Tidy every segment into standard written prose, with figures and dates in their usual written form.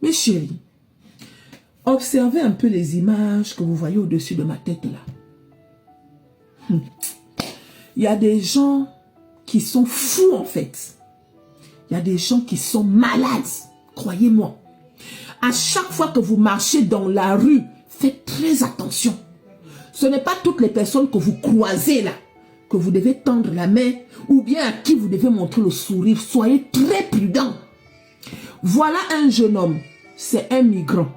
Mes chéris, observez un peu les images que vous voyez au-dessus de ma tête là. Il y a des gens qui sont fous en fait. Il y a des gens qui sont malades, croyez-moi. À chaque fois que vous marchez dans la rue, faites très attention. Ce n'est pas toutes les personnes que vous croisez là, que vous devez tendre la main, ou bien à qui vous devez montrer le sourire. Soyez très prudents. Voilà un jeune homme, c'est un migrant.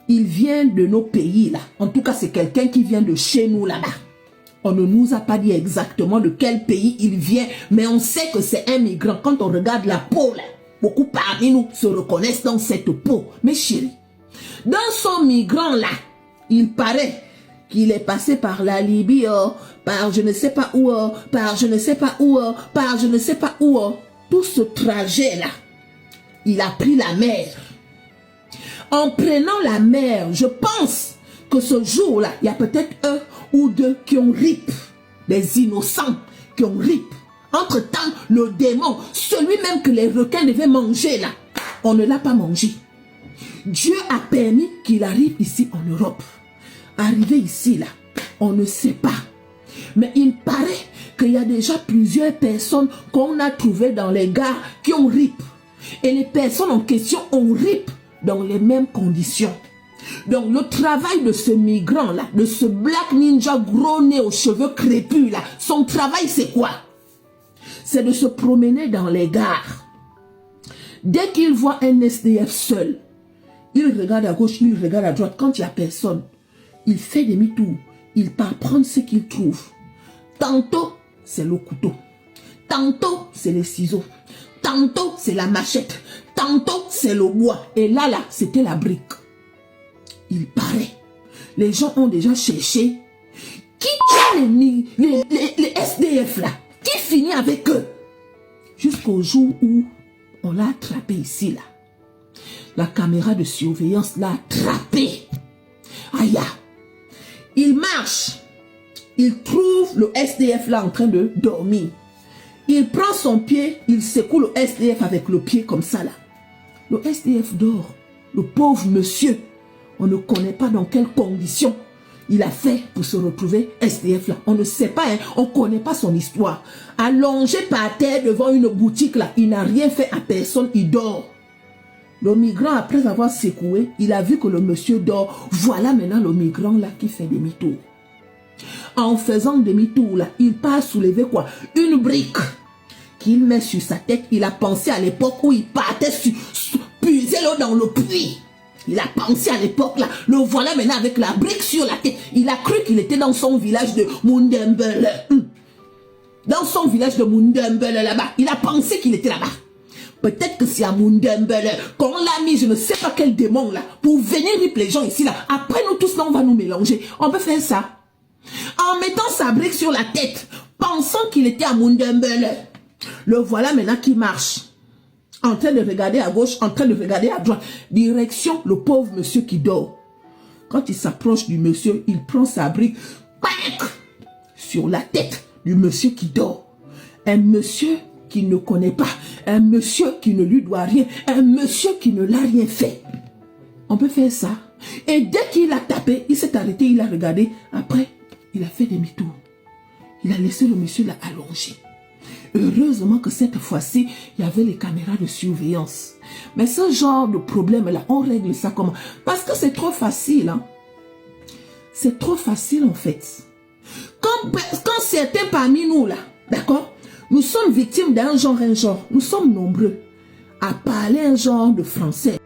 Il vient de nos pays là. En tout cas, c'est quelqu'un qui vient de chez nous là-bas. On ne nous a pas dit exactement de quel pays il vient, mais on sait que c'est un migrant. Quand on regarde la peau là, beaucoup parmi nous se reconnaissent dans cette peau. Mes chéris, dans son migrant là, il paraît qu'il est passé par la Libye, par je ne sais pas où, par je ne sais pas où, par je ne sais pas où. Tout ce trajet là, il a pris la mer. En prenant la mer, je pense que ce jour-là, il y a peut-être un ou deux qui ont rip, des innocents qui ont rip. Entre-temps, le démon, celui-même que les requins devaient manger là, on ne l'a pas mangé. Dieu a permis qu'il arrive ici en Europe. Arrivé ici là, on ne sait pas. Mais il paraît qu'il y a déjà plusieurs personnes qu'on a trouvées dans les gares qui ont rip. Et les personnes en question ont rip dans les mêmes conditions. Donc le travail de ce migrant là, de ce black ninja gros nez aux cheveux crépus là, son travail c'est quoi? C'est de se promener dans les gares. Dès qu'il voit un SDF seul, il regarde à gauche, il regarde à droite. Quand il n'y a personne, il fait demi-tour. Il part prendre ce qu'il trouve. Tantôt, c'est le couteau. Tantôt, c'est les ciseaux. Tantôt, c'est la machette. Tantôt, c'est le bois. Et là, c'était la brique. Il paraît. Les gens ont déjà cherché. Qui tient les SDF là? Qui finit avec eux? Jusqu'au jour où on l'a attrapé ici là. La caméra de surveillance l'a attrapé. Aïe. Il marche. Il trouve le SDF là en train de dormir. Il prend son pied, il secoue le SDF avec le pied comme ça là. Le SDF dort. Le pauvre monsieur, on ne connaît pas dans quelles conditions il a fait pour se retrouver SDF là. On ne sait pas, hein, on ne connaît pas son histoire. Allongé par terre devant une boutique là, il n'a rien fait à personne, il dort. Le migrant, après avoir secoué, il a vu que le monsieur dort. Voilà maintenant le migrant là qui fait demi-tour. En faisant demi-tour là, il part soulever quoi? Une brique qu'il met sur sa tête. Il a pensé à l'époque où il partait puiser l'eau dans le puits. Il a pensé à l'époque là. Le voilà maintenant avec la brique sur la tête. Il a cru qu'il était dans son village de Mundembele. Dans son village de Mundembele là-bas. Il a pensé qu'il était là-bas. Peut-être que c'est à Mundembele qu'on l'a mis, je ne sais pas quel démon là, pour venir rip les gens ici là. Après nous tous là, on va nous mélanger. On peut faire ça. En mettant sa brique sur la tête, pensant qu'il était à Mundembele. Le voilà maintenant qui marche. En train de regarder à gauche, en train de regarder à droite. Direction le pauvre monsieur qui dort. Quand il s'approche du monsieur, il prend sa brique sur la tête du monsieur qui dort. Un monsieur qu'il ne connaît pas. Un monsieur qui ne lui doit rien. Un monsieur qui ne l'a rien fait. On peut faire ça. Et dès qu'il a tapé, il s'est arrêté, il a regardé. Après, il a fait demi-tour. Il a laissé le monsieur là allongé. Heureusement que cette fois-ci, il y avait les caméras de surveillance. Mais ce genre de problème-là, on règle ça comment? Parce que c'est trop facile. Hein? C'est trop facile en fait. Quand certains parmi nous là, d'accord, nous sommes victimes d'un genre, nous sommes nombreux à parler un genre de français.